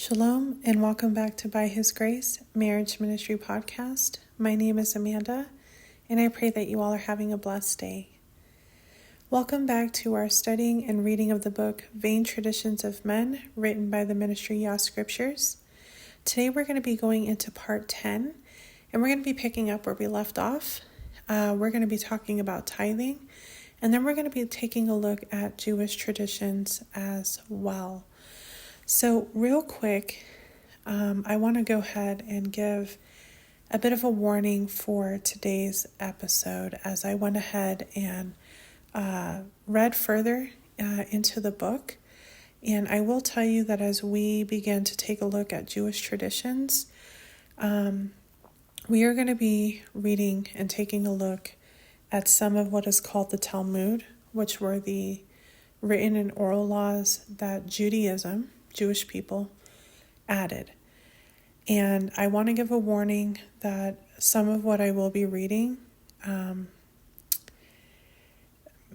Shalom and welcome back to By His Grace Marriage Ministry Podcast. My name is Amanda and I pray that you all are having a blessed day. Welcome back to our studying and reading of the book Vain Traditions of Men, written by the ministry Yah Scriptures. Today we're going to be going into part 10 and we're going to be picking up where we left off. We're going to be talking about tithing and then we're going to be taking a look at Jewish traditions as well. So real quick, I want to go ahead and give a bit of a warning for today's episode as I went ahead and read further into the book. And I will tell you that as we begin to take a look at Jewish traditions, we are going to be reading and taking a look at some of what is called the Talmud, which were the written and oral laws that Jewish people added. And I want to give a warning that some of what I will be reading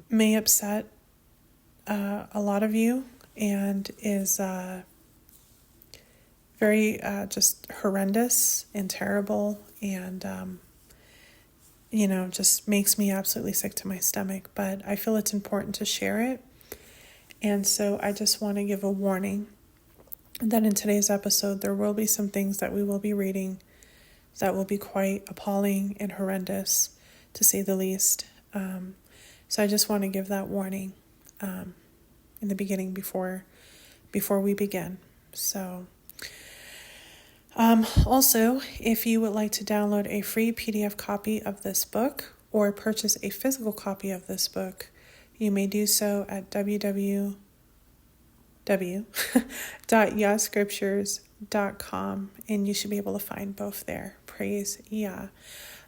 may upset a lot of you and is very just horrendous and terrible and just makes me absolutely sick to my stomach. But I feel it's important to share it. And so I just want to give a warning that in today's episode, there will be some things that we will be reading that will be quite appalling and horrendous, to say the least. So I just want to give that warning in the beginning before we begin. So also, if you would like to download a free PDF copy of this book or purchase a physical copy of this book, you may do so at www.yahscriptures.com, and you should be able to find both there. Praise Yah.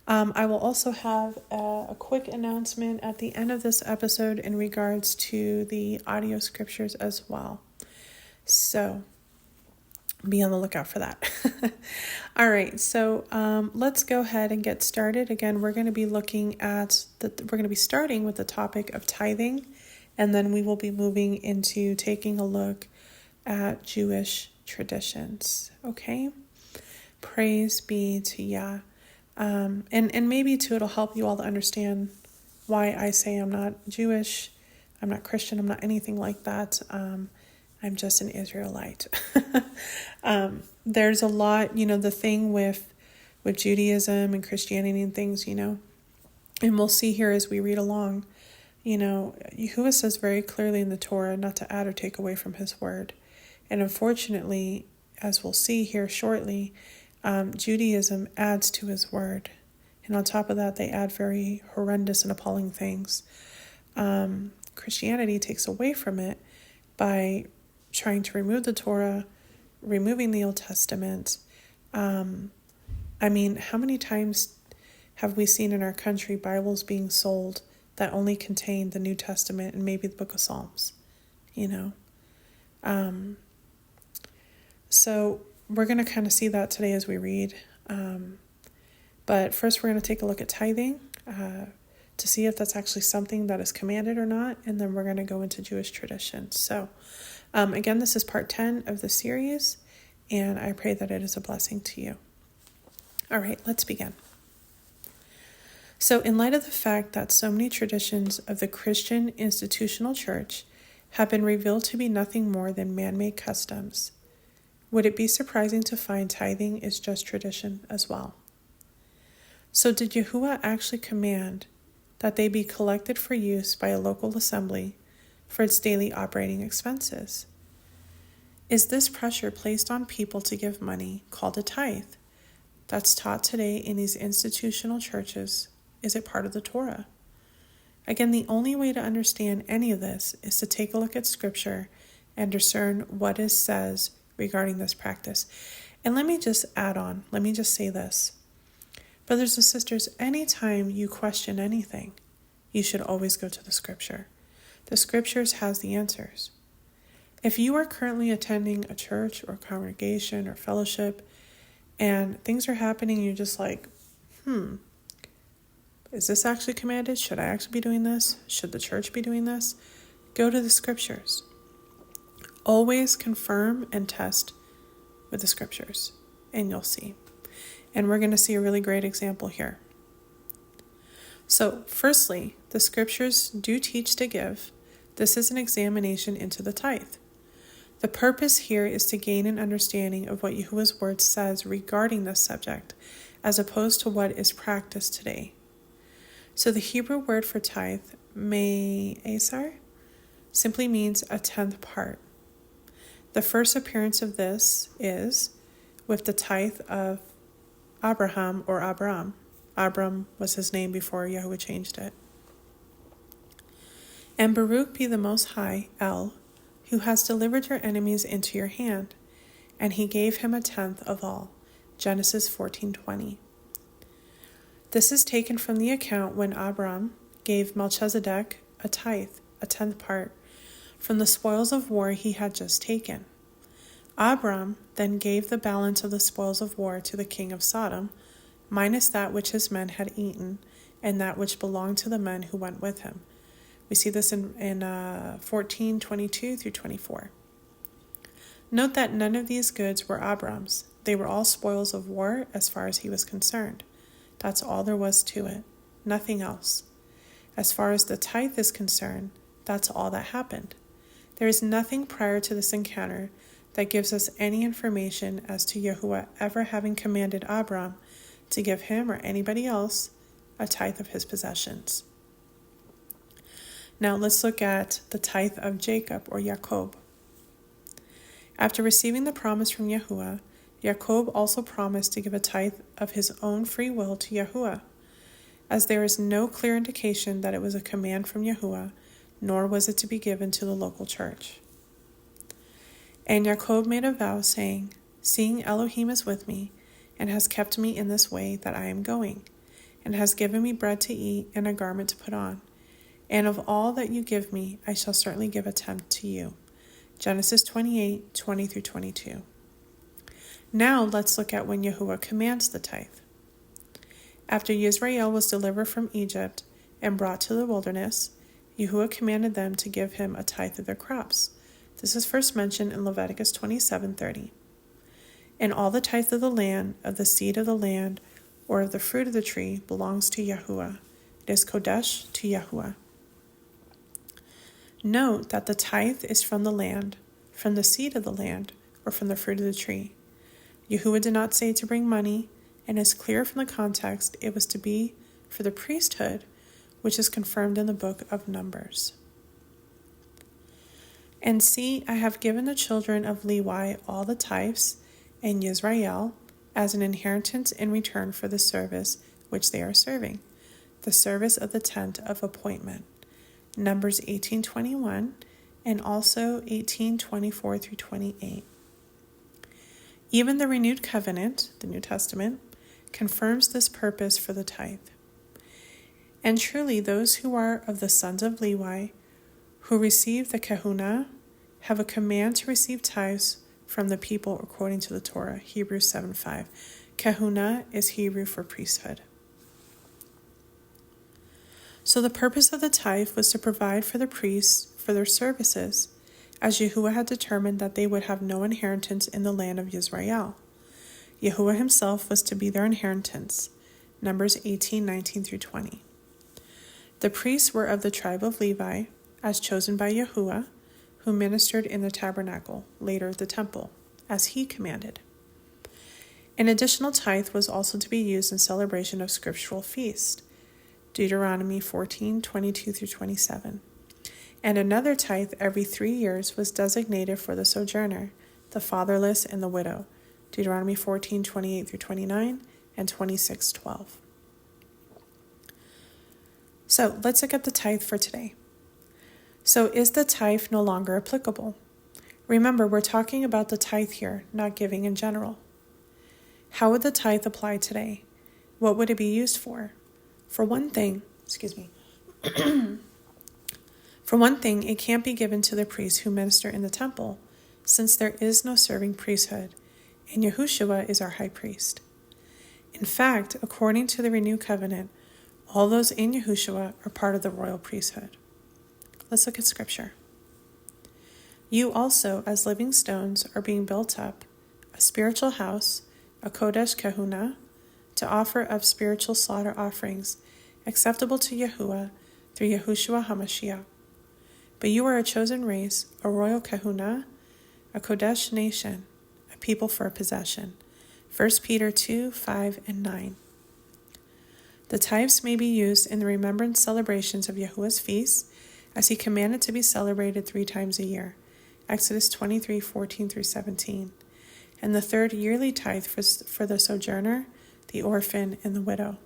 I will also have a quick announcement at the end of this episode in regards to the audio scriptures as well. So be on the lookout for that. All right, so let's go ahead and get started. Again, we're going to be starting with the topic of tithing, and then we will be moving into taking a look at Jewish traditions. Okay? Praise be to Yah. And maybe too, it'll help you all to understand why I say I'm not Jewish, I'm not Christian, I'm not anything like that. I'm just an Israelite. There's a lot, the thing with Judaism and Christianity and things, and we'll see here as we read along, Yahuwah says very clearly in the Torah not to add or take away from his word. And unfortunately, as we'll see here shortly, Judaism adds to his word. And on top of that, they add very horrendous and appalling things. Christianity takes away from it by trying to remove the Torah, removing the Old Testament. How many times have we seen in our country Bibles being sold that only contain the New Testament and maybe the book of Psalms, So we're going to kind of see that today as we read. But first we're going to take a look at tithing to see if that's actually something that is commanded or not. And then we're going to go into Jewish traditions. So again, this is part 10 of the series, and I pray that it is a blessing to you. All right, let's begin. So in light of the fact that so many traditions of the Christian institutional church have been revealed to be nothing more than man-made customs, would it be surprising to find tithing is just tradition as well? So did Yahuwah actually command that they be collected for use by a local assembly for its daily operating expenses? Is this pressure placed on people to give money called a tithe that's taught today in these institutional churches? Is it part of the Torah? Again, the only way to understand any of this is to take a look at Scripture and discern what it says regarding this practice. And let me just say this. Brothers and sisters, anytime you question anything, you should always go to the Scripture. The Scriptures has the answers. If you are currently attending a church or congregation or fellowship and things are happening, you're just like, is this actually commanded? Should I actually be doing this? Should the church be doing this? Go to the Scriptures. Always confirm and test with the scriptures, and you'll see. And we're going to see a really great example here. So, firstly, the scriptures do teach to give. This is an examination into the tithe. The purpose here is to gain an understanding of what Yahuwah's word says regarding this subject, as opposed to what is practiced today. So the Hebrew word for tithe, me'asar, simply means a 10th part. The first appearance of this is with the tithe of Abraham or Abram. Abram was his name before Yahuwah changed it. And Baruch be the Most High, El, who has delivered your enemies into your hand, and he gave him a 10th of all. Genesis 14:20. This is taken from the account when Abram gave Melchizedek a tithe, a 10th part, from the spoils of war he had just taken. Abram then gave the balance of the spoils of war to the king of Sodom, minus that which his men had eaten, and that which belonged to the men who went with him. We see this in 14:22 through 24. Note that none of these goods were Abram's. They were all spoils of war as far as he was concerned. That's all there was to it. Nothing else. As far as the tithe is concerned, that's all that happened. There is nothing prior to this encounter that gives us any information as to Yahuwah ever having commanded Abram to give him or anybody else a tithe of his possessions. Now let's look at the tithe of Jacob or Jacob. After receiving the promise from Yahuwah, Jacob also promised to give a tithe of his own free will to Yahuwah, as there is no clear indication that it was a command from Yahuwah, nor was it to be given to the local church. And Jacob made a vow, saying, "Seeing Elohim is with me, and has kept me in this way that I am going, and has given me bread to eat and a garment to put on, and of all that you give me, I shall certainly give a tenth to you." Genesis 28:20 through 22. Now let's look at when Yahuwah commands the tithe. After Yisrael was delivered from Egypt and brought to the wilderness, Yahuwah commanded them to give him a tithe of their crops. This is first mentioned in Leviticus 27:30. And all the tithe of the land, of the seed of the land, or of the fruit of the tree belongs to Yahuwah. It is Kodesh to Yahuwah. Note that the tithe is from the land, from the seed of the land, or from the fruit of the tree. Yahuwah did not say to bring money, and it's clear from the context it was to be for the priesthood, which is confirmed in the book of Numbers. And see, I have given the children of Levi all the tithes, and Yisrael, as an inheritance in return for the service which they are serving, the service of the tent of appointment. Numbers 18:21, and also 18:24 through 28. Even the renewed covenant, the New Testament, confirms this purpose for the tithe. And truly those who are of the sons of Levi, who receive the kahuna, have a command to receive tithes from the people according to the Torah, Hebrews 7:5. Kahuna is Hebrew for priesthood. So the purpose of the tithe was to provide for the priests for their services, as Yahuwah had determined that they would have no inheritance in the land of Yisrael. Yahuwah himself was to be their inheritance. Numbers 18:19 through 20. The priests were of the tribe of Levi, as chosen by Yahuwah, who ministered in the tabernacle, later the temple, as he commanded. An additional tithe was also to be used in celebration of scriptural feast, Deuteronomy 14:22 through 27. And another tithe every 3 years was designated for the sojourner, the fatherless, and the widow, Deuteronomy 14:28 through 29 and 26:12. So let's look at the tithe for today. So is the tithe no longer applicable? Remember, we're talking about the tithe here, not giving in general. How would the tithe apply today? What would it be used for? For one thing, it can't be given to the priests who minister in the temple, since there is no serving priesthood, and Yahushua is our high priest. In fact, according to the renewed covenant, all those in Yahushua are part of the royal priesthood. Let's look at scripture. You also, as living stones, are being built up, a spiritual house, a Kodesh Kahuna, to offer up spiritual slaughter offerings acceptable to Yahuwah through Yahushua HaMashiach. But you are a chosen race, a royal Kahuna, a Kodesh nation, a people for a possession. 1 Peter 2, 5, and 9. The tithes may be used in the remembrance celebrations of Yahuwah's feasts, as he commanded to be celebrated 3 times a year, Exodus 23, 14 through 17, and the third yearly tithe for the sojourner, the orphan, and the widow.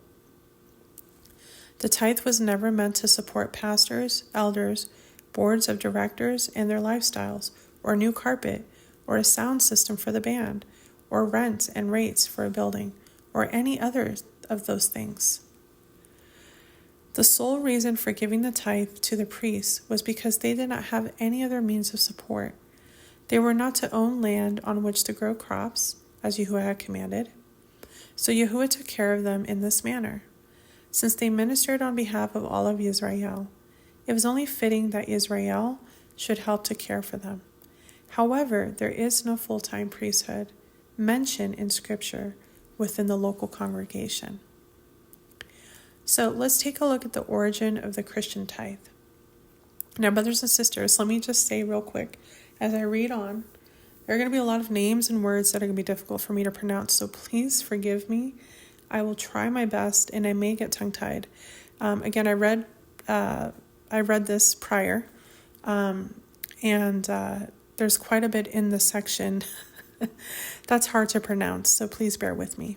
The tithe was never meant to support pastors, elders, boards of directors and their lifestyles, or new carpet, or a sound system for the band, or rent and rates for a building, or any other of those things. The sole reason for giving the tithe to the priests was because they did not have any other means of support. They were not to own land on which to grow crops, as Yahuwah had commanded. So Yahuwah took care of them in this manner. Since they ministered on behalf of all of Israel, it was only fitting that Israel should help to care for them. However, there is no full-time priesthood mentioned in Scripture within the local congregation. So let's take a look at the origin of the Christian tithe. Now, brothers and sisters, let me just say real quick, as I read on, there are going to be a lot of names and words that are going to be difficult for me to pronounce, so please forgive me. I will try my best, and I may get tongue-tied. Again, I read this prior, and there's quite a bit in the section that's hard to pronounce, so please bear with me.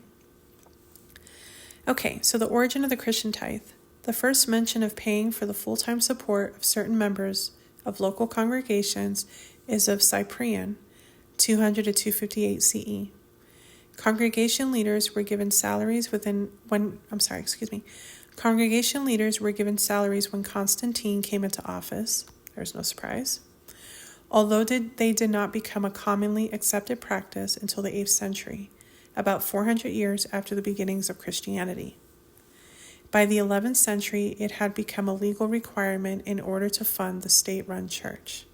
Okay, so the origin of the Christian tithe. The first mention of paying for the full-time support of certain members of local congregations is of Cyprian, 200 to 258 CE. Congregation leaders were given salaries Congregation leaders were given salaries when Constantine came into office. There's no surprise. Although they did not become a commonly accepted practice until the 8th century, about 400 years after the beginnings of Christianity. By the 11th century, it had become a legal requirement in order to fund the state-run church.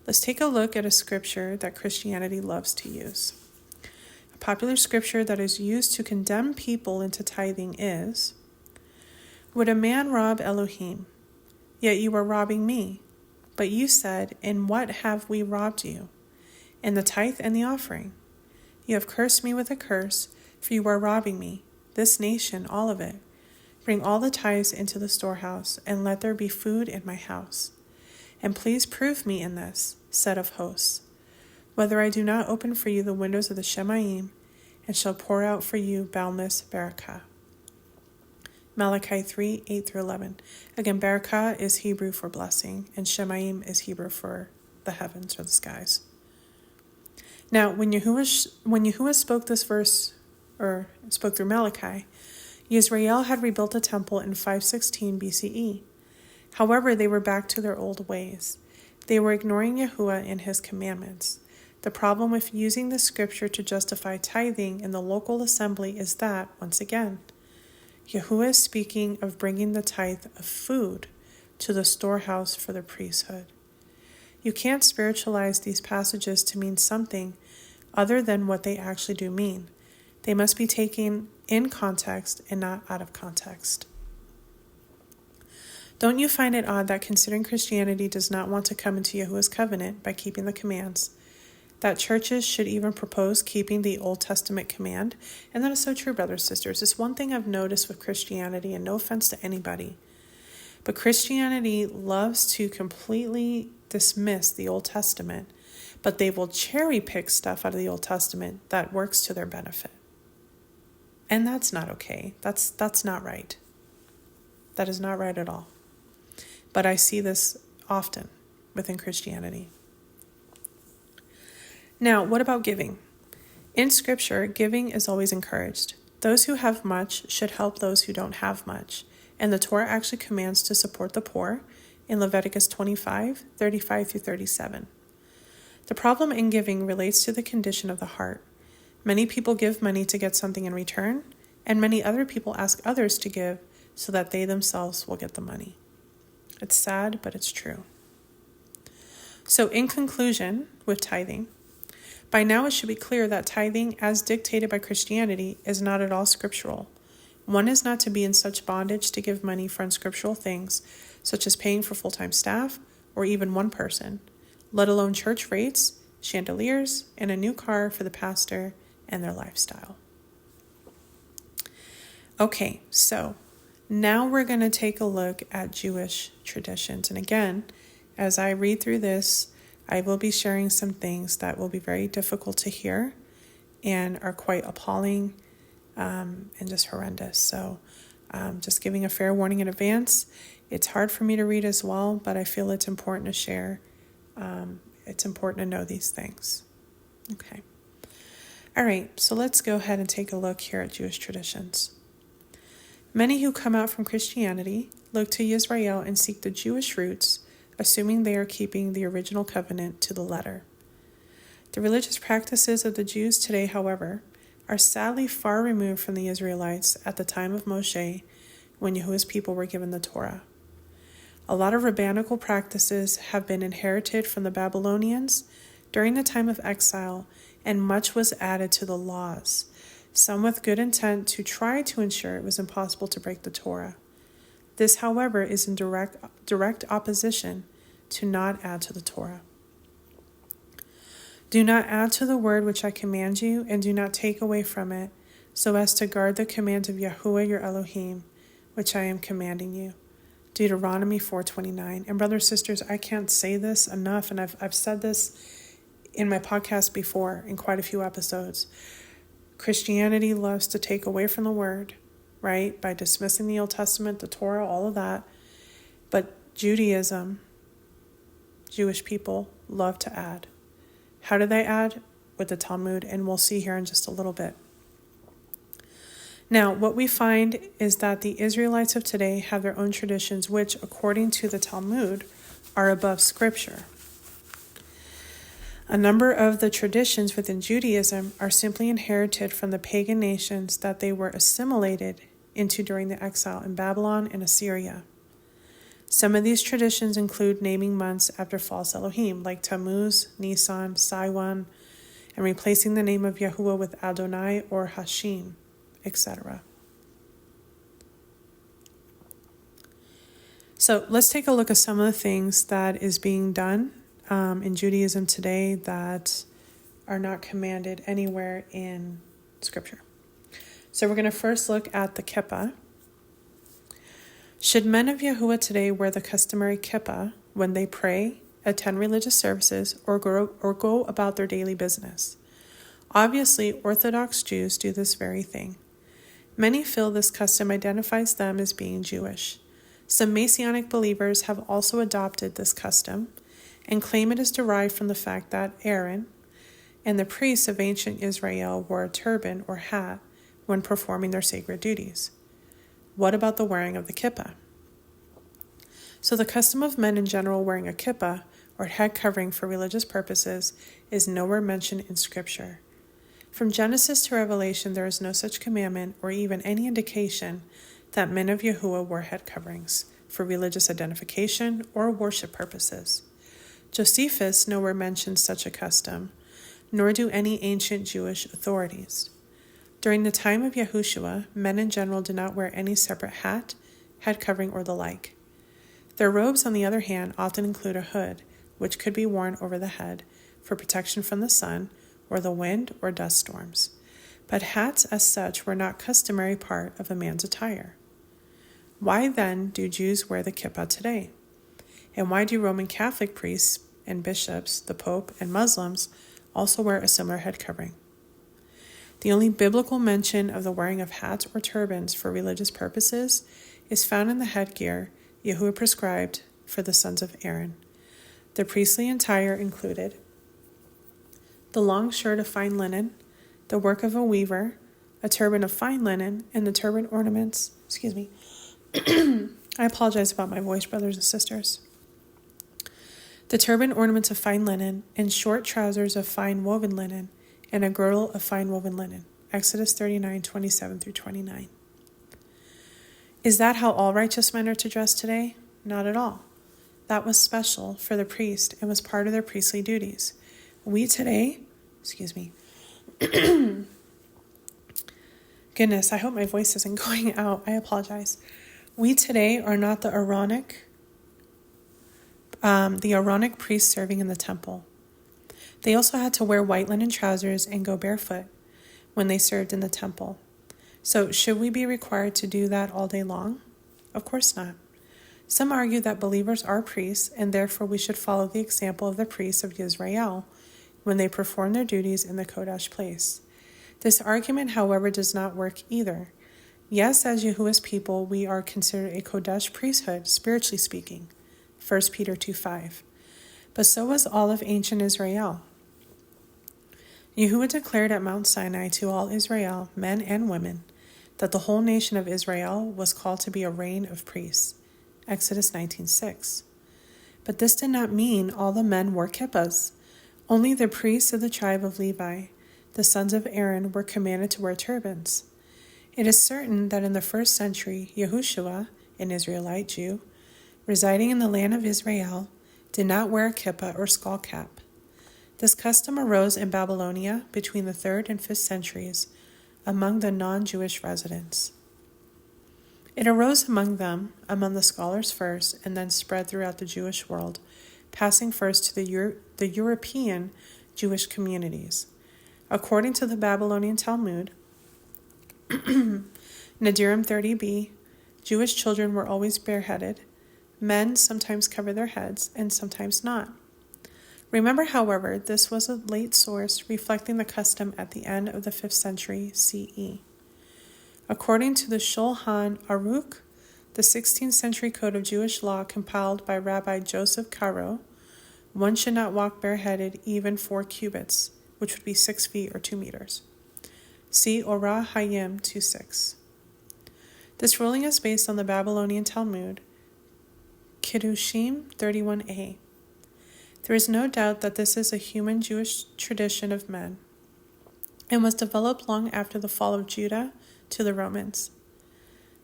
Let's take a look at a scripture that Christianity loves to use. A popular scripture that is used to condemn people into tithing is, "Would a man rob Elohim? Yet you are robbing me. But you said, in what have we robbed you? In the tithe and the offering. You have cursed me with a curse, for you are robbing me, this nation, all of it. Bring all the tithes into the storehouse, and let there be food in my house. And please prove me in this, said of hosts, whether I do not open for you the windows of the Shemaim, and shall pour out for you boundless barakah." Malachi 3, 8 through 11. Again, barakah is Hebrew for blessing, and Shemaim is Hebrew for the heavens or the skies. Now, when Yahuwah spoke this verse, or spoke through Malachi, Israel had rebuilt a temple in 516 BCE. However, they were back to their old ways. They were ignoring Yahuwah and his commandments. The problem with using the scripture to justify tithing in the local assembly is that, once again, Yahuwah is speaking of bringing the tithe of food to the storehouse for the priesthood. You can't spiritualize these passages to mean something other than what they actually do mean. They must be taken in context and not out of context. Don't you find it odd that considering Christianity does not want to come into Yahuwah's covenant by keeping the commands, that churches should even propose keeping the Old Testament command? And that is so true, brothers and sisters. It's one thing I've noticed with Christianity, and no offense to anybody, but Christianity loves to completely dismiss the Old Testament, but they will cherry pick stuff out of the Old Testament that works to their benefit. And that's not okay. That's not right. That is not right at all. But I see this often within Christianity. Now, what about giving? In Scripture, giving is always encouraged. Those who have much should help those who don't have much, and the Torah actually commands to support the poor in Leviticus 25, 35 through 37. The problem in giving relates to the condition of the heart. Many people give money to get something in return, and many other people ask others to give so that they themselves will get the money. It's sad, but it's true. So in conclusion, with tithing, By now it should be clear that tithing, as dictated by Christianity, is not at all scriptural. One is not to be in such bondage to give money for unscriptural things, such as paying for full-time staff or even one person, let alone church rates, chandeliers, and a new car for the pastor and their lifestyle. Okay, so now we're going to take a look at Jewish traditions. And again, as I read through this, I will be sharing some things that will be very difficult to hear and are quite appalling and just horrendous. So just giving a fair warning in advance. It's hard for me to read as well, but I feel it's important to share. It's important to know these things. Okay. All right, so let's go ahead and take a look here at Jewish traditions. Many who come out from Christianity look to Israel and seek the Jewish roots, assuming they are keeping the original covenant to the letter. The religious practices of the Jews today, however, are sadly far removed from the Israelites at the time of Moshe, when Yahuwah's people were given the Torah. A lot of rabbinical practices have been inherited from the Babylonians during the time of exile, and much was added to the laws, some with good intent to try to ensure it was impossible to break the Torah. This, however, is in direct opposition to not add to the Torah. Do not add to the word which I command you, and do not take away from it, so as to guard the command of Yahuwah your Elohim, which I am commanding you. Deuteronomy 4:29. And brothers and sisters, I can't say this enough, and I've said this in my podcast before in quite a few episodes. Christianity loves to take away from the word, right? By dismissing the Old Testament, the Torah, all of that. But Judaism, Jewish people, love to add. How do they add? With the Talmud, and we'll see here in just a little bit. Now, what we find is that the Israelites of today have their own traditions, which, according to the Talmud, are above Scripture. A number of the traditions within Judaism are simply inherited from the pagan nations that they were assimilated into during the exile in Babylon and Assyria. Some of these traditions include naming months after false Elohim, like Tammuz, Nisan, Siwan, and replacing the name of Yahuwah with Adonai or Hashim, etc. So let's take a look at some of the things that is being done in Judaism today that are not commanded anywhere in Scripture. So we're going to first look at the kippah. Should men of Yahuwah today wear the customary kippah when they pray, attend religious services, or go about their daily business? Obviously, Orthodox Jews do this very thing. Many feel this custom identifies them as being Jewish. Some Messianic believers have also adopted this custom and claim it is derived from the fact that Aaron and the priests of ancient Israel wore a turban or hat when performing their sacred duties. What about the wearing of the kippah? So the custom of men in general wearing a kippah or head covering for religious purposes is nowhere mentioned in Scripture. From Genesis to Revelation, there is no such commandment or even any indication that men of Yahuwah wore head coverings for religious identification or worship purposes. Josephus nowhere mentions such a custom, nor do any ancient Jewish authorities. During the time of Yahushua, men in general did not wear any separate hat, head covering, or the like. Their robes, on the other hand, often include a hood, which could be worn over the head for protection from the sun or the wind or dust storms. But hats as such were not customary part of a man's attire. Why then do Jews wear the kippah today? And why do Roman Catholic priests and bishops, the Pope, and Muslims also wear a similar head covering? The only biblical mention of the wearing of hats or turbans for religious purposes is found in the headgear Yahuwah prescribed for the sons of Aaron. The priestly attire included the long shirt of fine linen, the work of a weaver, a turban of fine linen, and the turban ornaments. I apologize about my voice, brothers and sisters. The turban ornaments of fine linen, and short trousers of fine woven linen, and a girdle of fine woven linen. Exodus 39:27-29. Is that how all righteous men are to dress today? Not at all. That was special for the priest and was part of their priestly duties. We today Excuse me. Goodness, I hope my voice isn't going out. I apologize. We today are not the Aaronic priests serving in the temple. They also had to wear white linen trousers and go barefoot when they served in the temple. So should we be required to do that all day long? Of course not. Some argue that believers are priests, and therefore we should follow the example of the priests of Israel when they perform their duties in the Kodesh place. This argument, however, does not work either. Yes, as Yahuwah's people, we are considered a Kodesh priesthood, spiritually speaking, 1 Peter 2:5. But so was all of ancient Israel. Yahuwah declared at Mount Sinai to all Israel, men and women, that the whole nation of Israel was called to be a reign of priests, Exodus 19:6. But this did not mean all the men wore kippahs. Only the priests of the tribe of Levi, the sons of Aaron, were commanded to wear turbans. It is certain that in the 1st century, Yehoshua, an Israelite Jew, residing in the land of Israel, did not wear a kippah or skull cap. This custom arose in Babylonia between the 3rd and 5th centuries among the non-Jewish residents. It arose among them, among the scholars first, and then spread throughout the Jewish world, passing first to the European Jewish communities. According to the Babylonian Talmud, Nadirim 30b, Jewish children were always bareheaded. Men sometimes covered their heads and sometimes not. Remember, however, this was a late source reflecting the custom at the end of the 5th century CE. According to the Shulchan Aruch, the 16th century code of Jewish law compiled by Rabbi Joseph Caro, one should not walk bareheaded even 4 cubits, which would be 6 feet or 2 meters. See Orah Hayim 2:6. This ruling is based on the Babylonian Talmud, Kiddushim 31a. There is no doubt that this is a human Jewish tradition of men and was developed long after the fall of Judah to the Romans.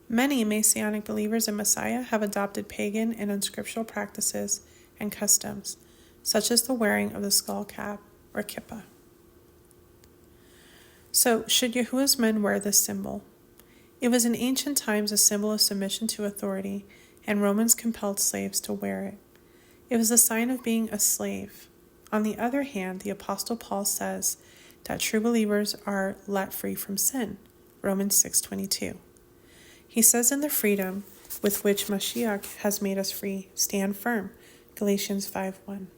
Many Messianic believers in Messiah have adopted pagan and unscriptural practices and customs, such as the wearing of the skull cap or kippah. So, should Yahuwah's men wear this symbol? It was in ancient times a symbol of submission to authority, and Romans compelled slaves to wear it. It was a sign of being a slave. On the other hand, the Apostle Paul says that true believers are let free from sin, Romans 6:22. He says in the freedom with which Mashiach has made us free, stand firm, Galatians 5:1.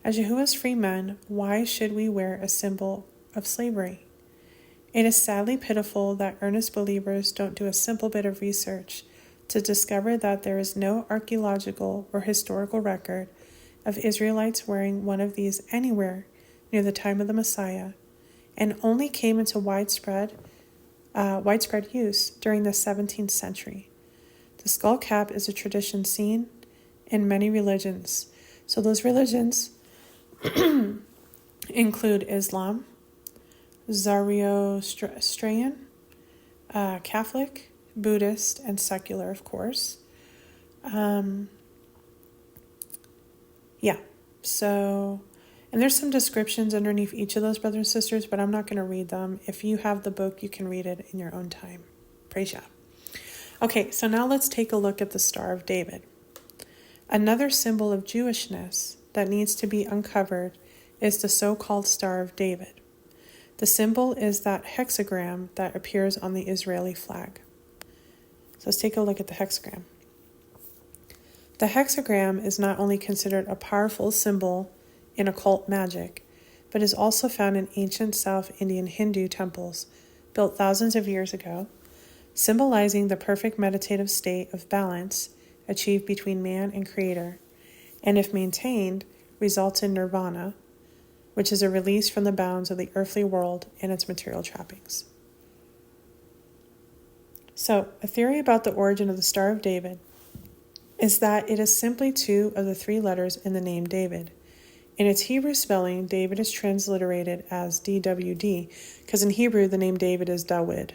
As Yahuwah's free men, why should we wear a symbol of slavery? It is sadly pitiful that earnest believers don't do a simple bit of research to discover that there is no archaeological or historical record of Israelites wearing one of these anywhere near the time of the Messiah, and only came into widespread use during the 17th century. The skull cap is a tradition seen in many religions. So those religions include Islam, Zoroastrian, Catholic, Buddhist, and secular, of course. And there's some descriptions underneath each of those brothers and sisters, but I'm not going to read them. If you have the book, you can read it in your own time. Praise Yah. Okay, so now let's take a look at the Star of David. Another symbol of Jewishness that needs to be uncovered is the so-called Star of David. The symbol is that hexagram that appears on the Israeli flag. So let's take a look at the hexagram. The hexagram is not only considered a powerful symbol in occult magic, but is also found in ancient South Indian Hindu temples built thousands of years ago, symbolizing the perfect meditative state of balance achieved between man and creator, and if maintained, results in nirvana, which is a release from the bounds of the earthly world and its material trappings. So, a theory about the origin of the Star of David is that it is simply 2 of the 3 letters in the name David. In its Hebrew spelling, David is transliterated as DWD, because in Hebrew the name David is Dawid.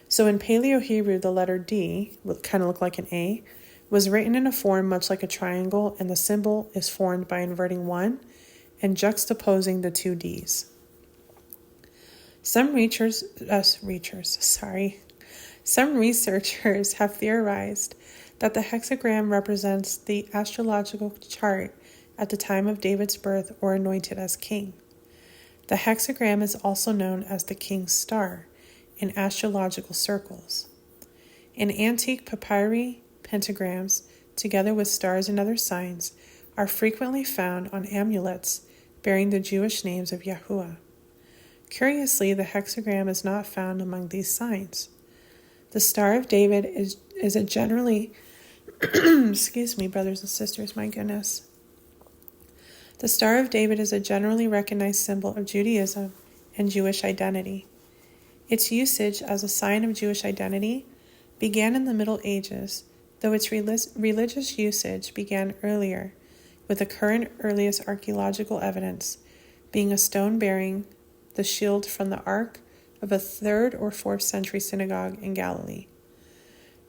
So in Paleo-Hebrew, the letter D, what kind of looked like an A, was written in a form much like a triangle, and the symbol is formed by inverting 1 and juxtaposing the two Ds. Some researchers have theorized that the hexagram represents the astrological chart at the time of David's birth or anointed as king. The hexagram is also known as the king's star in astrological circles. In antique papyri, pentagrams, together with stars and other signs, are frequently found on amulets bearing the Jewish names of Yahuwah. Curiously, the hexagram is not found among these signs. The Star of David is a generally, excuse me, brothers and sisters, my goodness. The Star of David is a generally recognized symbol of Judaism and Jewish identity. Its usage as a sign of Jewish identity began in the Middle Ages, though its religious usage began earlier, with the current earliest archaeological evidence being a stone bearing the shield from the ark of a 3rd or 4th century synagogue in Galilee.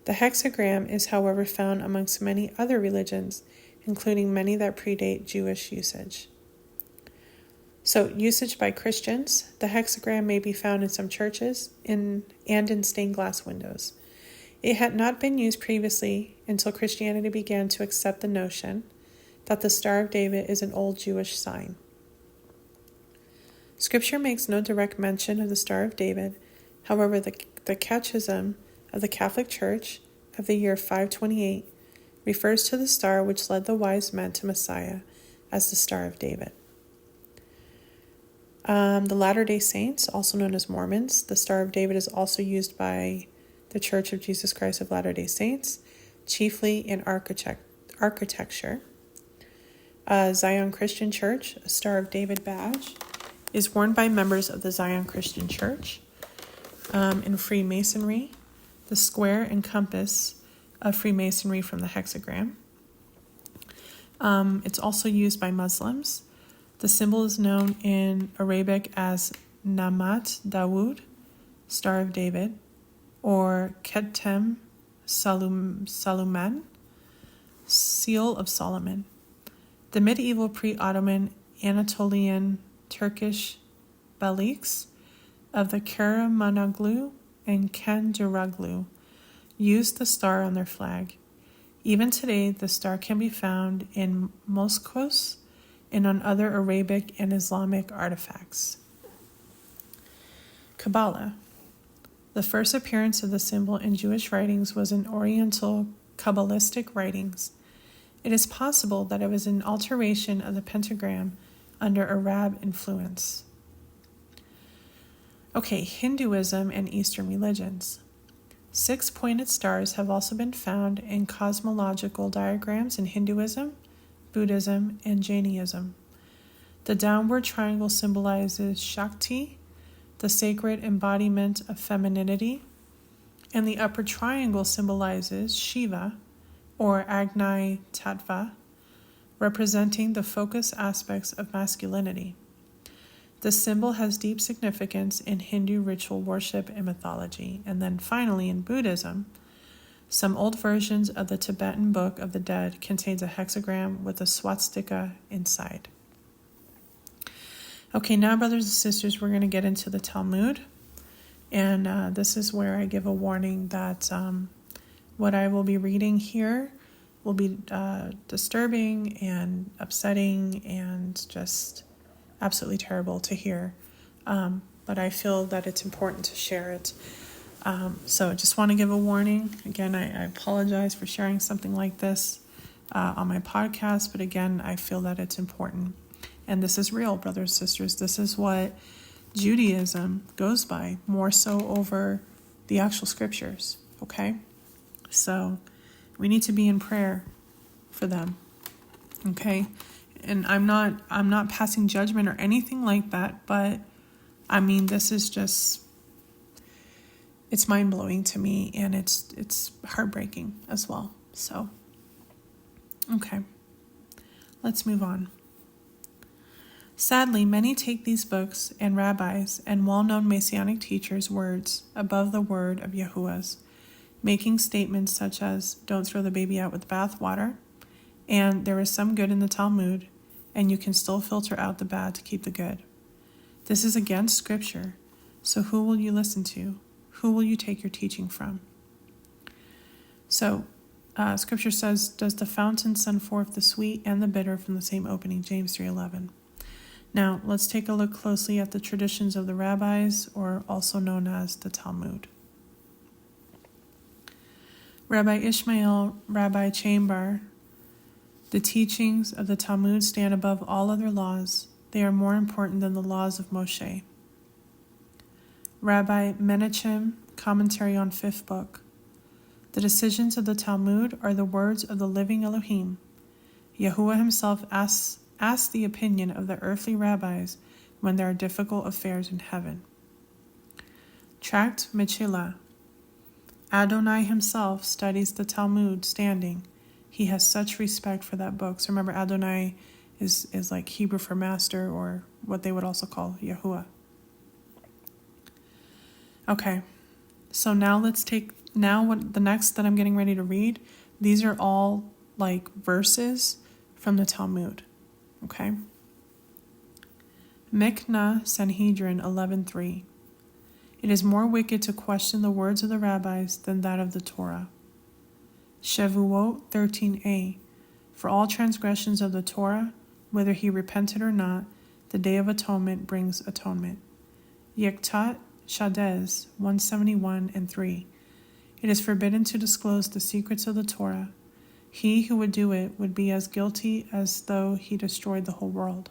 The hexagram is, however, found amongst many other religions, including many that predate Jewish usage. So, usage by Christians, the hexagram may be found in some churches and in stained glass windows. It had not been used previously until Christianity began to accept the notion that the Star of David is an old Jewish sign. Scripture makes no direct mention of the Star of David. However, the Catechism of the Catholic Church of the year 528 refers to the star which led the wise men to Messiah as the Star of David. The Latter-day Saints, also known as Mormons, the Star of David is also used by the Church of Jesus Christ of Latter-day Saints, chiefly in architecture. Zion Christian Church, a Star of David badge, is worn by members of the Zion Christian Church. In Freemasonry, the square and compass of Freemasonry from the hexagram. It's also used by Muslims. The symbol is known in Arabic as Namat Dawood, Star of David, or Ketem Saluman, Seal of Solomon. The medieval pre-Ottoman Anatolian Turkish Beyliks of the Karamanoglu and Kandaraglu used the star on their flag. Even today, the star can be found in mosques and on other Arabic and Islamic artifacts. Kabbalah. The first appearance of the symbol in Jewish writings was in Oriental Kabbalistic writings. It is possible that it was an alteration of the pentagram under Arab influence. Okay, Hinduism and Eastern religions. 6 pointed stars have also been found in cosmological diagrams in Hinduism, Buddhism, and Jainism. The downward triangle symbolizes Shakti, the sacred embodiment of femininity, and the upper triangle symbolizes Shiva, or Agni Tattva, representing the focus aspects of masculinity. The symbol has deep significance in Hindu ritual worship and mythology. And then finally, in Buddhism, some old versions of the Tibetan Book of the Dead contains a hexagram with a swastika inside. Okay, now, brothers and sisters, we're going to get into the Talmud. And this is where I give a warning that what I will be reading here will be disturbing and upsetting and just absolutely terrible to hear. But I feel that it's important to share it. So I just want to give a warning. Again, I apologize for sharing something like this on my podcast. But again, I feel that it's important. And this is real, brothers and sisters. This is what Judaism goes by, more so over the actual scriptures. Okay? So we need to be in prayer for them. Okay? And I'm not passing judgment or anything like that, but I mean, this is just, it's mind-blowing to me, and it's heartbreaking as well. So, okay, let's move on. Sadly, many take these books and rabbis and well-known Messianic teachers' words above the word of Yahuwah's, making statements such as, don't throw the baby out with the bathwater, and there is some good in the Talmud, and you can still filter out the bad to keep the good. This is against Scripture, so who will you listen to? Who will you take your teaching from? So, Scripture says, does the fountain send forth the sweet and the bitter from the same opening? James 3:11. Now, let's take a look closely at the traditions of the rabbis, or also known as the Talmud. Rabbi Ishmael, Rabbi Chambar, the teachings of the Talmud stand above all other laws. They are more important than the laws of Moshe. Rabbi Menachem, commentary on 5th book. The decisions of the Talmud are the words of the living Elohim. Yahuwah himself asks the opinion of the earthly rabbis when there are difficult affairs in heaven. Tract Mechillah. Adonai himself studies the Talmud standing. He has such respect for that book. So remember, Adonai is like Hebrew for master, or what they would also call Yahuwah. Okay, so now what the next that I'm getting ready to read, these are all like verses from the Talmud. Okay. Mikna Sanhedrin 11:3. It is more wicked to question the words of the rabbis than that of the Torah. Shavuot 13a. For all transgressions of the Torah, whether he repented or not, the Day of Atonement brings atonement. Yektat Shadez 171 and 3. It is forbidden to disclose the secrets of the Torah. He who would do it would be as guilty as though he destroyed the whole world.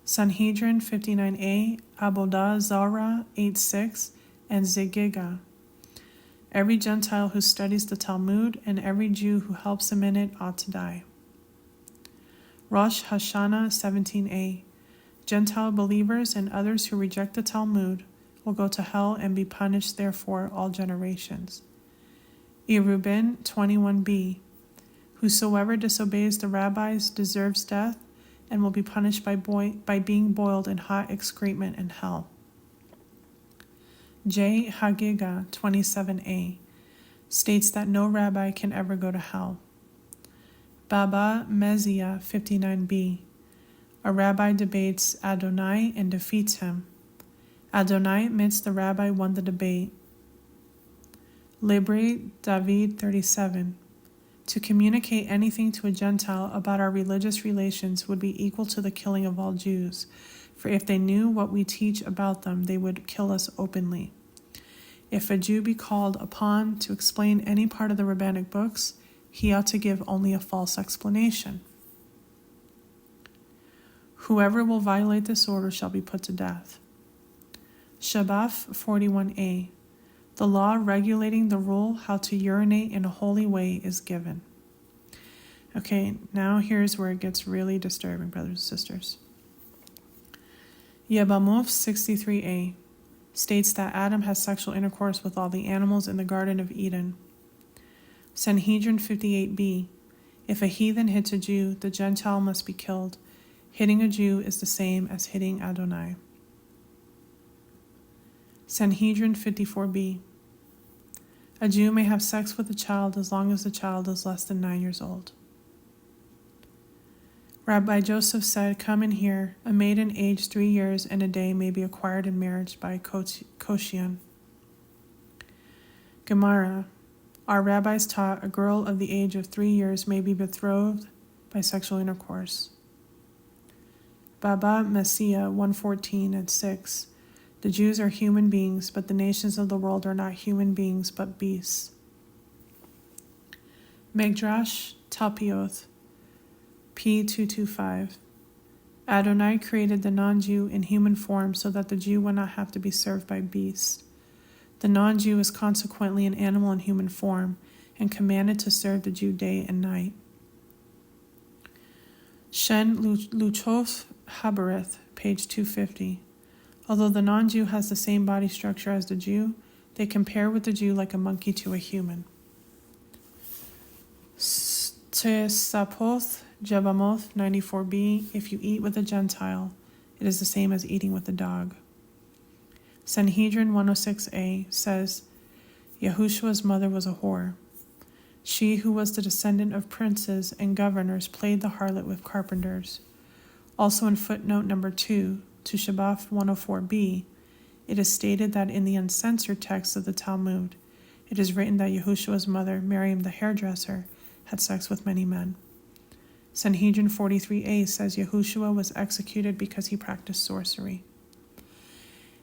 Sanhedrin 59a, Abodah Zarah 8:6, and Zegiga. Every Gentile who studies the Talmud and every Jew who helps him in it ought to die. Rosh Hashanah 17a. Gentile believers and others who reject the Talmud will go to hell and be punished therefore all generations. Erubin 21b. Whosoever disobeys the rabbis deserves death and will be punished by being boiled in hot excrement in hell. J. Hagiga 27a states that no rabbi can ever go to hell. Baba Mezia 59b. A rabbi debates Adonai and defeats him. Adonai admits the rabbi won the debate. Libre David 37. To communicate anything to a Gentile about our religious relations would be equal to the killing of all Jews, for if they knew what we teach about them, they would kill us openly. If a Jew be called upon to explain any part of the rabbinic books, he ought to give only a false explanation. Whoever will violate this order shall be put to death. Shabbat 41a. The law regulating the rule how to urinate in a holy way is given. Okay, now here's where it gets really disturbing, brothers and sisters. Yebamot 63a states that Adam has sexual intercourse with all the animals in the Garden of Eden. Sanhedrin 58b. If a heathen hits a Jew, the Gentile must be killed. Hitting a Jew is the same as hitting Adonai. Sanhedrin 54b. A Jew may have sex with a child as long as the child is less than 9 years old. Rabbi Joseph said, "Come in here. A maiden aged 3 years and a day may be acquired in marriage by Koshian." Gemara. Our rabbis taught a girl of the age of 3 years may be betrothed by sexual intercourse. Baba Messiah 114 and 6. The Jews are human beings, but the nations of the world are not human beings, but beasts. Megdrash Talpioth P225. Adonai created the non-Jew in human form so that the Jew would not have to be served by beasts. The non-Jew is consequently an animal in human form and commanded to serve the Jew day and night. Shen Luchoth Habereth, page 250. Although the non-Jew has the same body structure as the Jew, they compare with the Jew like a monkey to a human. Tsapoth Jebamoth 94b. If you eat with a Gentile, it is the same as eating with a dog. Sanhedrin 106a says, Yahushua's mother was a whore. She who was the descendant of princes and governors played the harlot with carpenters. Also in footnote number 2 to Shabbat 104b, it is stated that in the uncensored text of the Talmud, it is written that Yehushua's mother, Miriam the hairdresser, had sex with many men. Sanhedrin 43a says Yehoshua was executed because he practiced sorcery.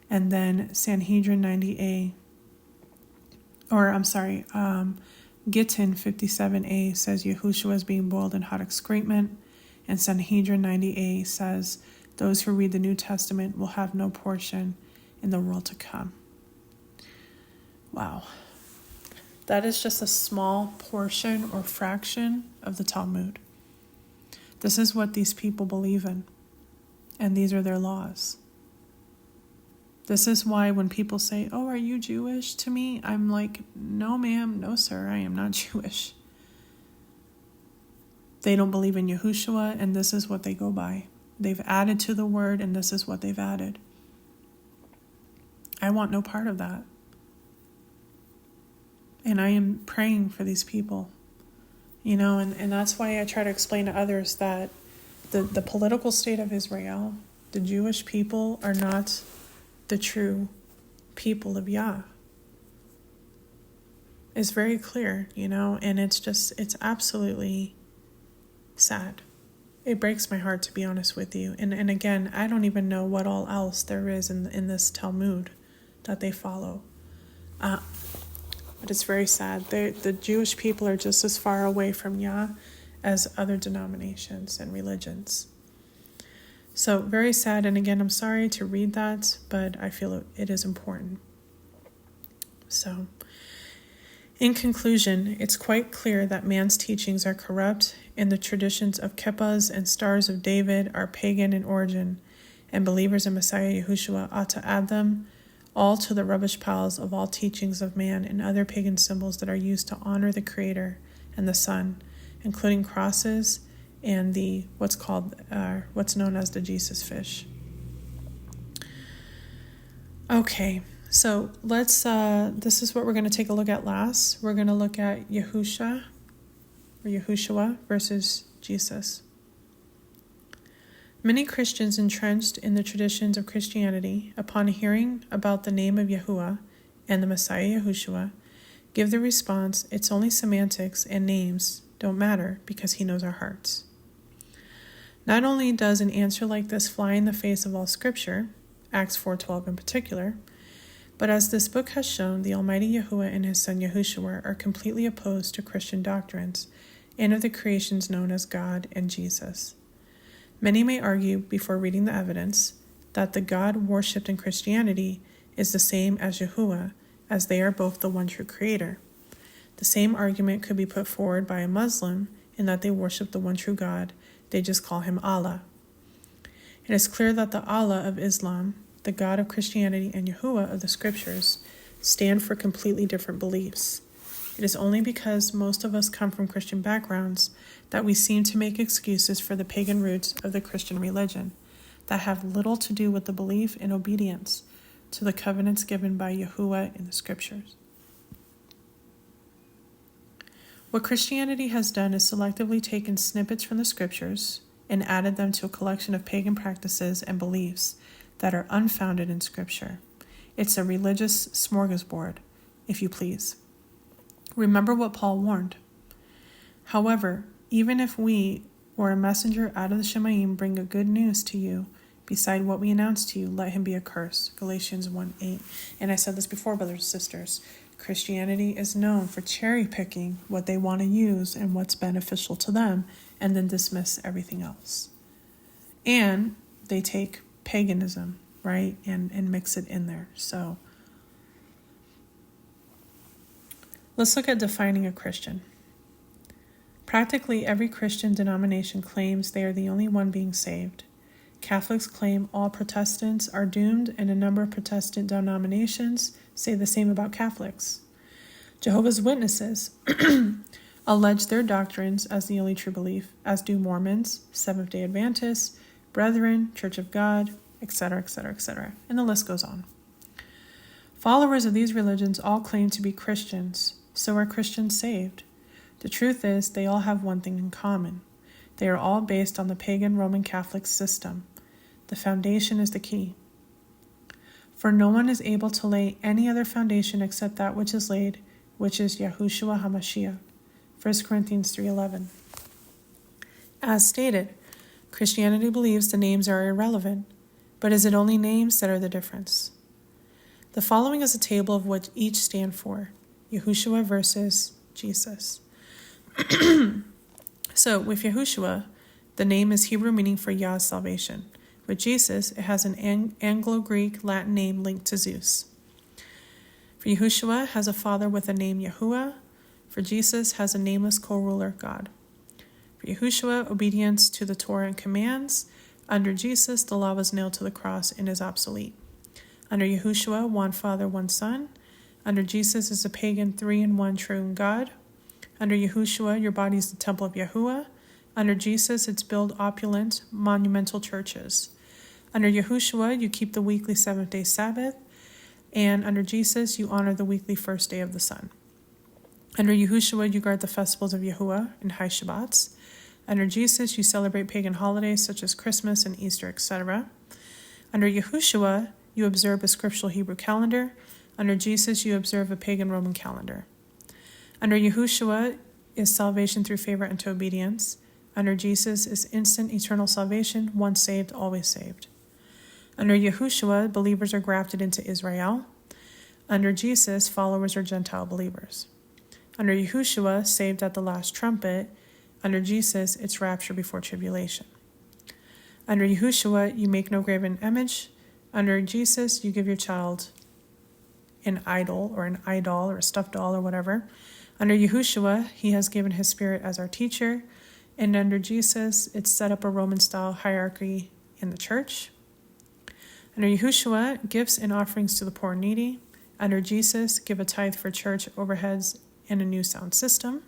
And then Sanhedrin 90a, Gittin 57a says Yehoshua is being boiled in hot excrement. And Sanhedrin 90a says those who read the New Testament will have no portion in the world to come. Wow. That is just a small portion or fraction of the Talmud. This is what these people believe in, and these are their laws. This is why when people say, "Oh, are you Jewish?" to me, I'm like, "No, ma'am, no, sir, I am not Jewish." They don't believe in Yahushua, and this is what they go by. They've added to the word, and this is what they've added. I want no part of that. And I am praying for these people. And that's why I try to explain to others that the political state of Israel, the Jewish people, are not the true people of Yah. It's very clear, and it's absolutely sad. It breaks my heart, to be honest with you. And again, I don't even know what all else there is in this Talmud that they follow. But it's very sad. The Jewish people are just as far away from Yah as other denominations and religions. So very sad. And again, I'm sorry to read that, but I feel it is important. So in conclusion, it's quite clear that man's teachings are corrupt, and the traditions of Kippas and Stars of David are pagan in origin, and believers in Messiah Yahushua ought to add them all to the rubbish piles of all teachings of man and other pagan symbols that are used to honor the Creator and the Son, including crosses and what's known as the Jesus fish. Okay, so let's. This is what we're going to take a look at last. We're going to look at Yahushua versus Jesus. Many Christians entrenched in the traditions of Christianity, upon hearing about the name of Yahuwah and the Messiah Yahushua, give the response, "It's only semantics and names don't matter because he knows our hearts." Not only does an answer like this fly in the face of all Scripture, Acts 4:12 in particular, but as this book has shown, the Almighty Yahuwah and his Son Yahushua are completely opposed to Christian doctrines and of the creations known as God and Jesus. Many may argue, before reading the evidence, that the God worshipped in Christianity is the same as Yahuwah, as they are both the one true Creator. The same argument could be put forward by a Muslim in that they worship the one true God, they just call him Allah. It is clear that the Allah of Islam, the God of Christianity, and Yahuwah of the Scriptures stand for completely different beliefs. It is only because most of us come from Christian backgrounds that we seem to make excuses for the pagan roots of the Christian religion that have little to do with the belief and obedience to the covenants given by Yahuwah in the Scriptures. What Christianity has done is selectively taken snippets from the Scriptures and added them to a collection of pagan practices and beliefs that are unfounded in Scripture. It's a religious smorgasbord, if you please. Remember what Paul warned. However, even if we or a messenger out of the Shemaim bring a good news to you, beside what we announce to you, let him be accursed. Galatians 1:8. And I said this before, brothers and sisters. Christianity is known for cherry picking what they want to use and what's beneficial to them, and then dismiss everything else. And they take paganism, right, and mix it in there. So let's look at defining a Christian. Practically every Christian denomination claims they are the only one being saved. Catholics claim all Protestants are doomed, and a number of Protestant denominations say the same about Catholics. Jehovah's Witnesses allege their doctrines as the only true belief, as do Mormons, Seventh-day Adventists, Brethren, Church of God, etc., etc., etc., and the list goes on. Followers of these religions all claim to be Christians, so are Christians saved? The truth is, they all have one thing in common. They are all based on the pagan Roman Catholic system. The foundation is the key. For no one is able to lay any other foundation except that which is laid, which is Yahushua HaMashiach. 1 Corinthians 3:11. As stated, Christianity believes the names are irrelevant, but is it only names that are the difference? The following is a table of what each stand for: Yahushua versus Jesus. So, with Yahushua, the name is Hebrew meaning for Yah's salvation. With Jesus, it has an Anglo-Greek Latin name linked to Zeus. For Yahushua has a father with the name Yahuwah. For Jesus has a nameless co-ruler, God. For Yahushua, obedience to the Torah and commands. Under Jesus, the law was nailed to the cross and is obsolete. Under Yahushua, one Father, one Son. Under Jesus is a pagan three-in-one true God. Under Yahushua, your body is the temple of Yahuwah. Under Jesus, it's build opulent, monumental churches. Under Yahushua, you keep the weekly seventh-day Sabbath. And under Jesus, you honor the weekly first day of the sun. Under Yahushua, you guard the festivals of Yahuwah and high Shabbats. Under Jesus, you celebrate pagan holidays such as Christmas and Easter, etc. Under Yahushua, you observe a scriptural Hebrew calendar. Under Jesus, you observe a pagan Roman calendar. Under Yahushua is salvation through favor unto obedience. Under Jesus is instant eternal salvation, once saved, always saved. Under Yahushua, believers are grafted into Israel. Under Jesus, followers are Gentile believers. Under Yahushua, saved at the last trumpet. Under Jesus, it's rapture before tribulation. Under Yahushua, you make no graven image. Under Jesus, you give your child an idol or a stuffed doll or whatever. Under Yahushua, he has given his spirit as our teacher. And under Jesus, it's set up a Roman-style hierarchy in the church. Under Yahushua, gifts and offerings to the poor and needy. Under Jesus, give a tithe for church overheads and a new sound system.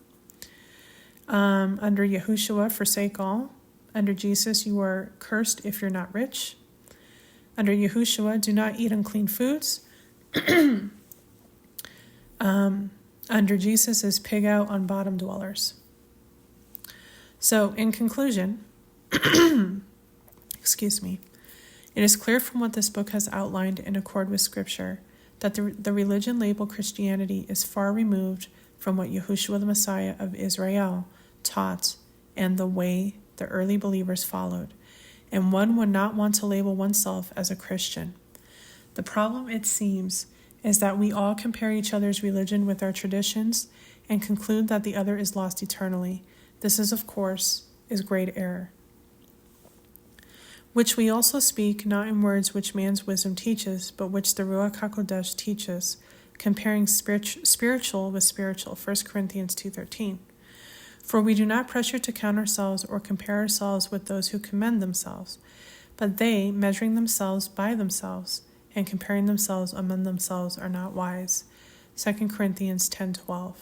Under Yahushua, forsake all. Under Jesus, you are cursed if you're not rich. Under Yahushua, do not eat unclean foods. Under Jesus is pig out on bottom dwellers. So, in conclusion, excuse me, it is clear from what this book has outlined in accord with Scripture that the religion labeled Christianity is far removed from what Yahushua the Messiah of Israel taught and the way the early believers followed, and one would not want to label oneself as a Christian. The problem, it seems, is that we all compare each other's religion with our traditions and conclude that the other is lost eternally. This is, of course, is great error. Which we also speak not in words which man's wisdom teaches, but which the Ruach HaKodesh teaches, comparing spiritual with spiritual, 1 Corinthians 2:13. For we do not pressure to count ourselves or compare ourselves with those who commend themselves, but they, measuring themselves by themselves and comparing themselves among themselves, are not wise. 2 Corinthians 10:12.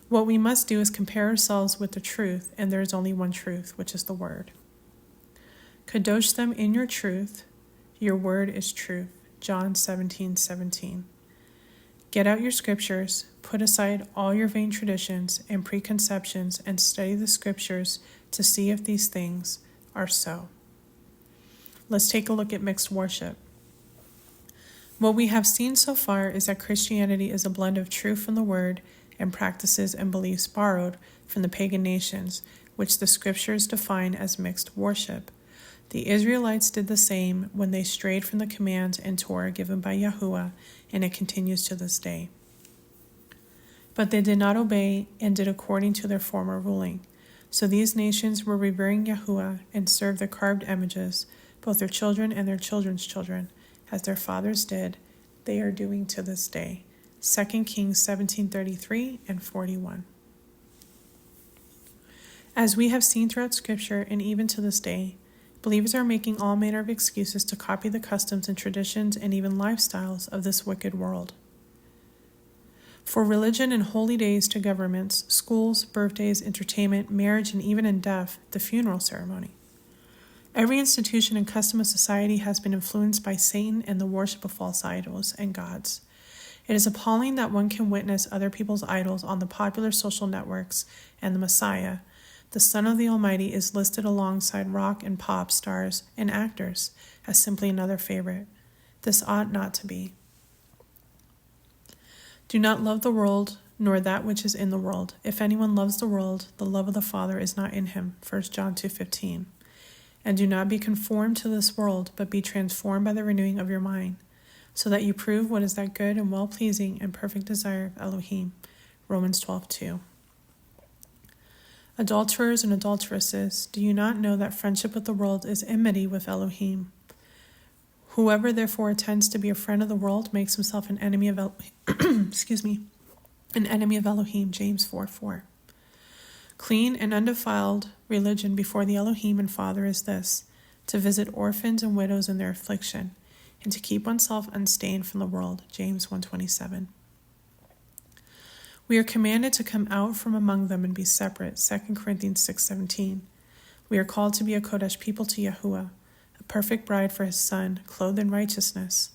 What we must do is compare ourselves with the truth, and there is only one truth, which is the Word. Kadosh them in your truth. Your word is truth. John 17:17. Get out your scriptures, put aside all your vain traditions and preconceptions, and study the scriptures to see if these things are so. Let's take a look at mixed worship. What we have seen so far is that Christianity is a blend of truth from the Word and practices and beliefs borrowed from the pagan nations, which the scriptures define as mixed worship. The Israelites did the same when they strayed from the commands and Torah given by Yahuwah, and it continues to this day. But they did not obey and did according to their former ruling. So these nations were revering Yahuwah and served the carved images, both their children and their children's children, as their fathers did. They are doing to this day. 2 Kings 17:33 and 41. As we have seen throughout Scripture and even to this day, believers are making all manner of excuses to copy the customs and traditions and even lifestyles of this wicked world. For religion and holy days to governments, schools, birthdays, entertainment, marriage, and even in death, the funeral ceremony. Every institution and custom of society has been influenced by Satan and the worship of false idols and gods. It is appalling that one can witness other people's idols on the popular social networks, and the Messiah, the Son of the Almighty, is listed alongside rock and pop stars and actors as simply another favorite. This ought not to be. Do not love the world, nor that which is in the world. If anyone loves the world, the love of the Father is not in him. 1 John 2:15. And do not be conformed to this world, but be transformed by the renewing of your mind, so that you prove what is that good and well-pleasing and perfect desire of Elohim. Romans 12:2. Adulterers and adulteresses, do you not know that friendship with the world is enmity with Elohim? Whoever therefore attends to be a friend of the world makes himself an enemy of an enemy of Elohim. James 4:4. Clean and undefiled religion before the Elohim and Father is this: to visit orphans and widows in their affliction, and to keep oneself unstained from the world. James 1:27. We are commanded to come out from among them and be separate. 2 Corinthians 6:17. We are called to be a Kodesh people to Yahuwah, a perfect bride for his Son, clothed in righteousness.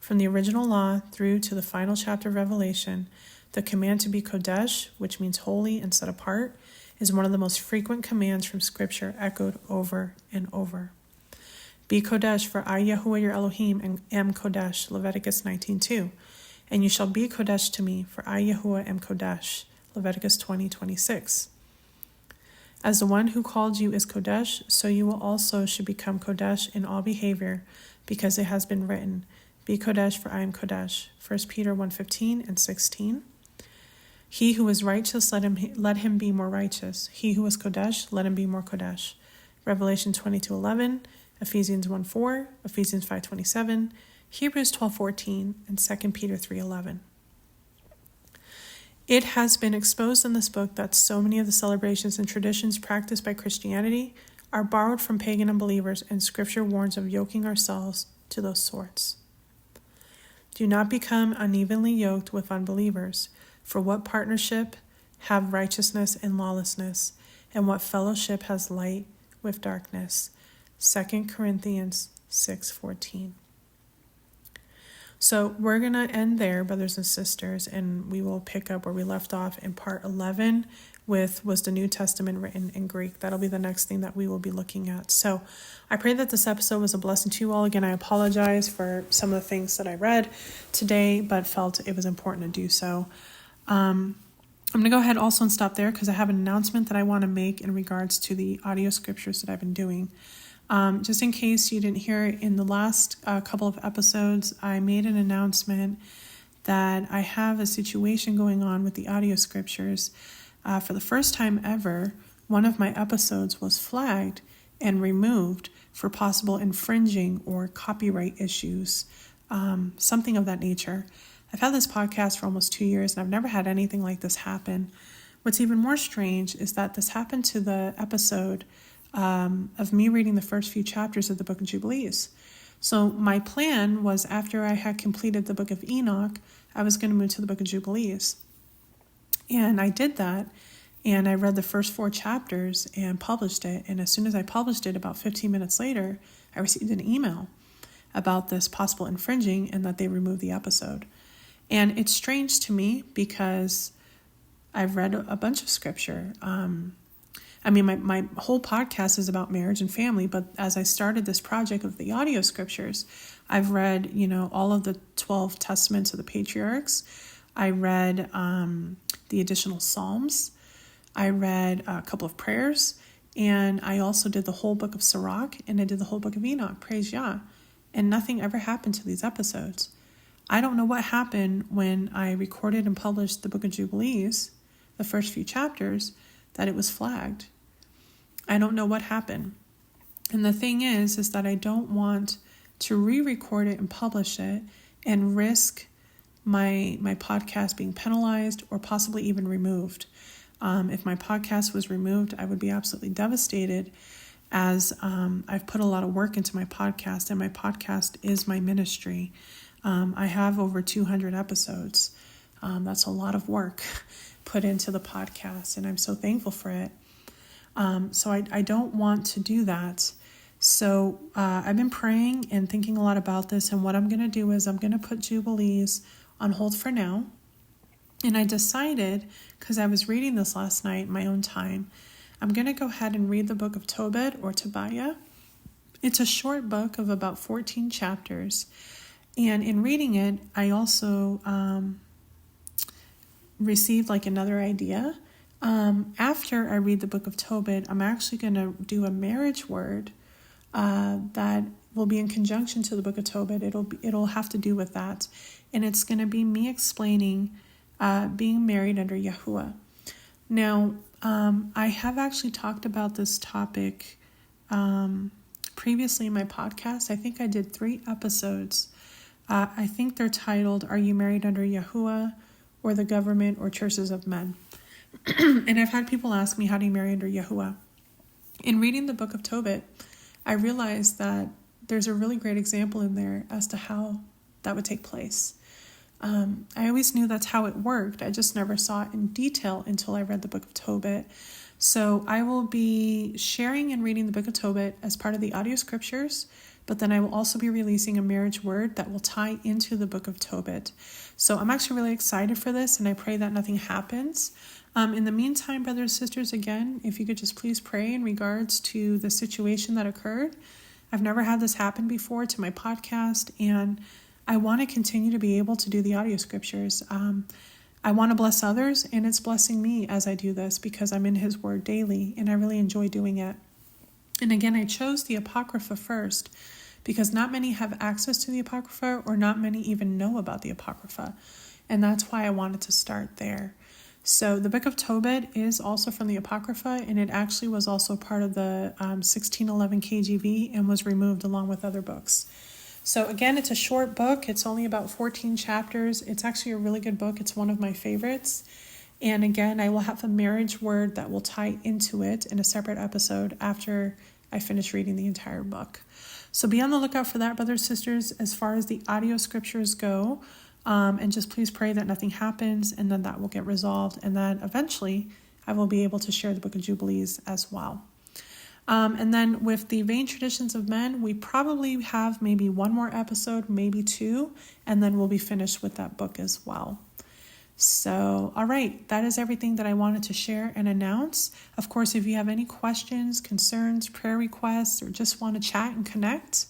From the original law through to the final chapter of Revelation, the command to be Kodesh, which means holy and set apart, is one of the most frequent commands from Scripture, echoed over and over. Be Kodesh, for I, Yahuwah your Elohim, am Kodesh, Leviticus 19:2. And you shall be Kodesh to me, for I, Yahuwah, am Kodesh, Leviticus 20:26. As the one who called you is Kodesh, so you will also should become Kodesh in all behavior, because it has been written, Be Kodesh, for I am Kodesh. 1 Peter 1:15 and 16. He who is righteous, let him be more righteous. He who is Kodesh, let him be more Kodesh. Revelation 22:11, Ephesians 1:4, Ephesians 5:27, Hebrews 12:14, and 2 Peter 3:11. It has been exposed in this book that so many of the celebrations and traditions practiced by Christianity are borrowed from pagan unbelievers, and Scripture warns of yoking ourselves to those sorts. Do not become unevenly yoked with unbelievers, for what partnership have righteousness and lawlessness, and what fellowship has light with darkness? 2 Corinthians 6:14. So we're going to end there, brothers and sisters, and we will pick up where we left off in part 11 with was the New Testament written in Greek. That'll be the next thing that we will be looking at. So I pray that this episode was a blessing to you all. Again, I apologize for some of the things that I read today, but felt it was important to do so. I'm going to go ahead also and stop there because I have an announcement that I want to make in regards to the audio scriptures that I've been doing. Just in case you didn't hear it, in the last couple of episodes, I made an announcement that I have a situation going on with the audio scriptures. For the first time ever, one of my episodes was flagged and removed for possible infringing or copyright issues, something of that nature. I've had this podcast for almost 2 years, and I've never had anything like this happen. What's even more strange is that this happened to the episode of me reading the first few chapters of the Book of Jubilees. So my plan was, after I had completed the Book of Enoch, I was going to move to the Book of Jubilees. And I did that, and I read the first 4 chapters and published it. And as soon as I published it, about 15 minutes later, I received an email about this possible infringing and that they removed the episode. And it's strange to me because I've read a bunch of scripture. My whole podcast is about marriage and family, but as I started this project of the audio scriptures, I've read, all of the 12 testaments of the patriarchs. I read the additional Psalms. I read a couple of prayers, and I also did the whole book of Sirach, and I did the whole book of Enoch, praise Yah, and nothing ever happened to these episodes. I don't know what happened when I recorded and published the Book of Jubilees, the first few chapters, that it was flagged. I don't know what happened. And the thing is that I don't want to re-record it and publish it and risk my podcast being penalized or possibly even removed. If my podcast was removed, I would be absolutely devastated, as I've put a lot of work into my podcast, and my podcast is my ministry. I have over 200 episodes. That's a lot of work put into the podcast, and I'm so thankful for it. So I don't want to do that. So I've been praying and thinking a lot about this, and what I'm going to do is I'm going to put Jubilees on hold for now. And I decided, because I was reading this last night in my own time, I'm going to go ahead and read the book of Tobit or Tobiah. It's a short book of about 14 chapters. And in reading it, I also received like another idea. After I read the book of Tobit, I'm actually going to do a marriage word that will be in conjunction to the book of Tobit. It'll have to do with that. And it's going to be me explaining being married under Yahuwah. Now, I have actually talked about this topic previously in my podcast. I think I did 3 episodes. I think they're titled, Are You Married Under Yahuwah, or the Government, or Churches of Men? And I've had people ask me, how do you marry under Yahuwah? In reading the book of Tobit, I realized that there's a really great example in there as to how that would take place. I always knew that's how it worked. I just never saw it in detail until I read the book of Tobit. So I will be sharing and reading the book of Tobit as part of the audio scriptures, but then I will also be releasing a marriage word that will tie into the book of Tobit. So I'm actually really excited for this, and I pray that nothing happens. In the meantime, brothers and sisters, again, if you could just please pray in regards to the situation that occurred. I've never had this happen before to my podcast, and I want to continue to be able to do the audio scriptures. I want to bless others, and it's blessing me as I do this because I'm in His Word daily, and I really enjoy doing it. And again, I chose the Apocrypha first because not many have access to the Apocrypha, or not many even know about the Apocrypha. And that's why I wanted to start there. So the book of Tobit is also from the Apocrypha, and it actually was also part of the 1611 KJV and was removed along with other books. So again, it's a short book. It's only about 14 chapters. It's actually a really good book. It's one of my favorites. And again, I will have a marriage word that will tie into it in a separate episode after I finish reading the entire book. So be on the lookout for that, brothers and sisters, as far as the audio scriptures go. And just please pray that nothing happens, and then that will get resolved. And then eventually I will be able to share the book of Jubilees as well. And then with the Vain Traditions of Men, we probably have maybe 1 more episode, maybe 2, and then we'll be finished with that book as well. So, all right, that is everything that I wanted to share and announce. Of course, if you have any questions, concerns, prayer requests, or just want to chat and connect,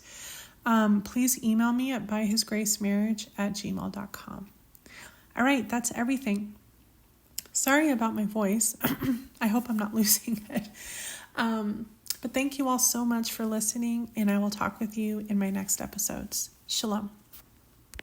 please email me at byhisgracemarriage@gmail.com. All right, that's everything. Sorry about my voice. I hope I'm not losing it. But thank you all so much for listening, and I will talk with you in my next episodes. Shalom.